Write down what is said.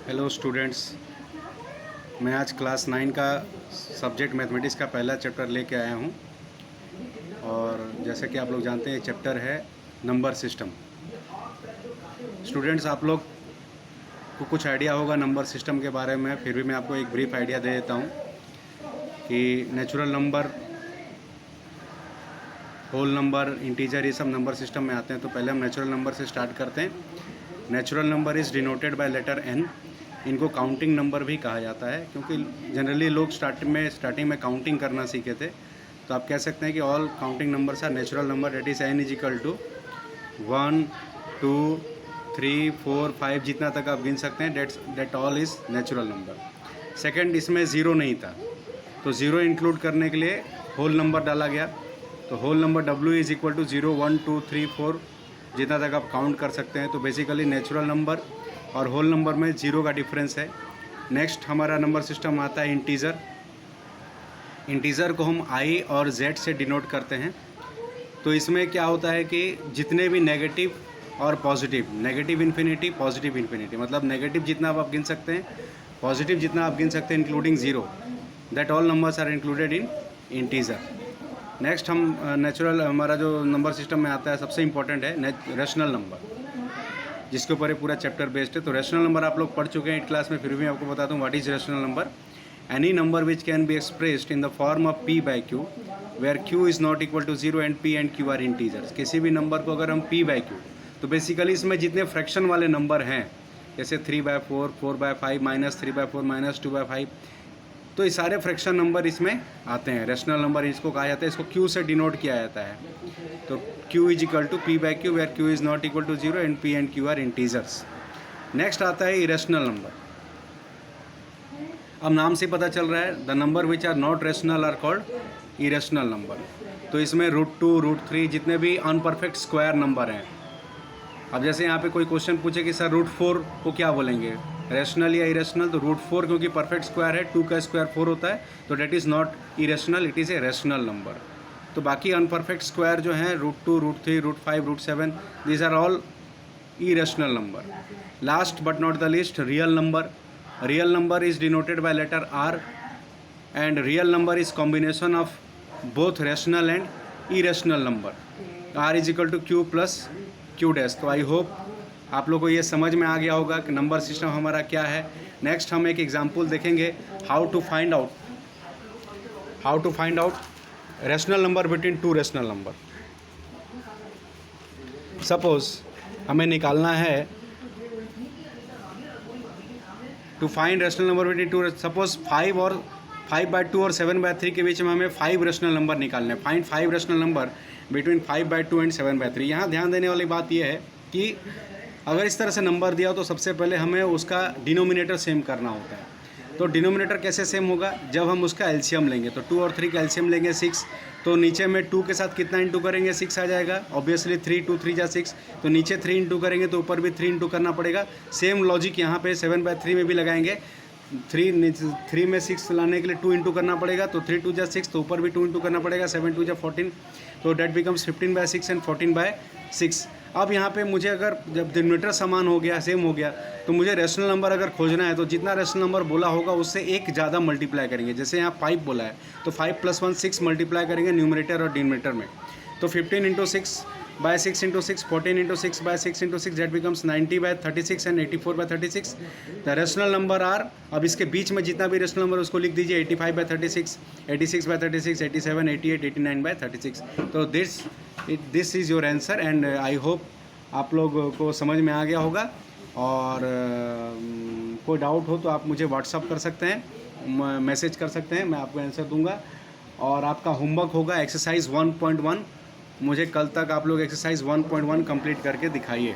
Hello students, मैं आज class 9 का सब्जेक्ट मैथमेटिक्स का पहला चैप्टर लेके आया हूँ। और जैसे कि आप लोग जानते हैं, चैप्टर है नंबर सिस्टम। स्टूडेंट्स, आप लोग को कुछ आइडिया होगा नंबर सिस्टम के बारे में, फिर भी मैं आपको एक ब्रीफ आइडिया दे देता हूँ कि natural number, whole number, integer, ये सब नंबर सिस्टम में आते हैं। तो पहले हम नेचुरल नंबर से स्टार्ट करते हैं। Natural number is denoted by letter N. इनको काउंटिंग नंबर भी कहा जाता है, क्योंकि जनरली लोग स्टार्टिंग में काउंटिंग करना सीखे थे। तो आप कह सकते हैं कि all counting numbers are natural number, that is N is equal to 1 2 3 4 5, जितना तक आप गिन सकते हैं, that all is natural number. Second, इसमें ज़ीरो नहीं था, तो ज़ीरो इंक्लूड करने के लिए होल नंबर डाला गया। तो whole number W is equal to 0 1 2 3 4, जितना तक आप काउंट कर सकते हैं। तो बेसिकली नेचुरल नंबर और होल नंबर में ज़ीरो का डिफरेंस है। नेक्स्ट हमारा नंबर सिस्टम आता है इंटीज़र। इंटीज़र को हम I और Z से डिनोट करते हैं। तो इसमें क्या होता है कि जितने भी नेगेटिव और positive, negative infinity, positive infinity, मतलब नेगेटिव जितना आप गिन सकते हैं, पॉजिटिव जितना आप गिन सकते हैं including zero, that all numbers are included in integer. Next हम नेचुरल, हमारा जो नंबर सिस्टम में आता है सबसे इम्पॉर्टेंट है रेशनल नंबर, जिसके ऊपर ये पूरा चैप्टर बेस्ड है। तो रेशनल नंबर आप लोग पढ़ चुके हैं 8 क्लास में, फिर भी आपको बताता हूँ what is rational number. Any number which can be expressed in the form of p by q, where q is not equal to 0 and p and q are integers. किसी भी नंबर को अगर हम p बाई क्यू, तो basically इसमें जितने fraction वाले number हैं, जैसे 3/4, 4/5, -3/4, -2/5, तो ये सारे फ्रैक्शन नंबर इसमें आते हैं। रेशनल नंबर इसको कहा जाता है, इसको q से डिनोट किया जाता है। तो q is equal to p by q, where q is not equal to 0 and p and q are integers. Next आता है इरेशनल नंबर। अब नाम से पता चल रहा है, the number which are not rational are called irrational number. तो इसमें √2, √3, जितने भी अनपरफेक्ट स्क्वायर नंबर हैं। अब जैसे यहाँ पे कोई क्वेश्चन पूछे कि सर √4 को क्या बोलेंगे, रेशनल या इरेशनल, तो √4 क्योंकि परफेक्ट स्क्वायर है, 2 का स्क्वायर 4 होता है, तो that is not irrational, it is a rational number. तो बाकी अनपरफेक्ट स्क्वायर जो हैं, √2, √3, √5, √7, these are all irrational number. Last but not the least, real number. Real number is denoted by letter R, and real number is combination of both rational and irrational number. R is equal to Q plus Q dash. तो I hope आप लोगों को ये समझ में आ गया होगा कि नंबर सिस्टम हमारा क्या है। नेक्स्ट हम एक एग्जाम्पल देखेंगे, how to find out rational number between two rational number. Suppose हमें निकालना है to find rational number between two, suppose 5/2 और 7/3 के बीच में हमें 5 रेशनल नंबर निकालने हैं। Find 5 rational number between 5/2 and 7/3। यहाँ ध्यान देने वाली बात यह है कि अगर इस तरह से नंबर दिया हो तो सबसे पहले हमें उसका डिनोमिनेटर सेम करना होता है। तो डिनोमिनेटर कैसे सेम होगा, जब हम उसका एलसीएम लेंगे। तो 2 और 3 का एलसीएम लेंगे 6, तो नीचे में 2 के साथ कितना इंटू करेंगे, 6 आ जाएगा। ऑब्वियसली 3 2 3 जा 6, तो नीचे 3 इंटू करेंगे तो ऊपर भी 3 इंटू करना पड़ेगा। सेम लॉजिक यहाँ पे 7/3 में भी लगाएंगे। 3 में 6 लाने के लिए 2 इंटू करना पड़ेगा, तो 3 2 जा 6, तो ऊपर भी 2 इंटू करना पड़ेगा। 7 2 जा 14, तो डेट बिकम्स 15/6 एंड 14/6। अब यहाँ पे मुझे अगर जब डिनोमिनेटर समान हो गया, सेम हो गया, तो मुझे रेशनल नंबर अगर खोजना है तो जितना रेशनल नंबर बोला होगा उससे एक ज़्यादा मल्टीप्लाई करेंगे। जैसे यहाँ 5 बोला है, तो 5 + 1 6 मल्टीप्लाई करेंगे न्यूमरेटर और डिनोमिनेटर में। तो 15 × 6/6 × 6, 14 × 6/6 × 6, that becomes 90/36 and 84/36। The rational number are, अब इसके बीच में जितना भी रेशनल नंबर उसको लिख दीजिए, 85/36, 86/36, 87, 88, 89/36। तो this is your answer, and I hope आप लोगों को समझ में आ गया होगा। और कोई डाउट हो तो आप मुझे व्हाट्सअप कर सकते हैं, मैसेज कर सकते हैं, मैं आपको आंसर दूंगा। और आपका होमवर्क होगा एक्सरसाइज 1.1। मुझे कल तक आप लोग एक्सरसाइज 1.1 कंप्लीट करके दिखाइए।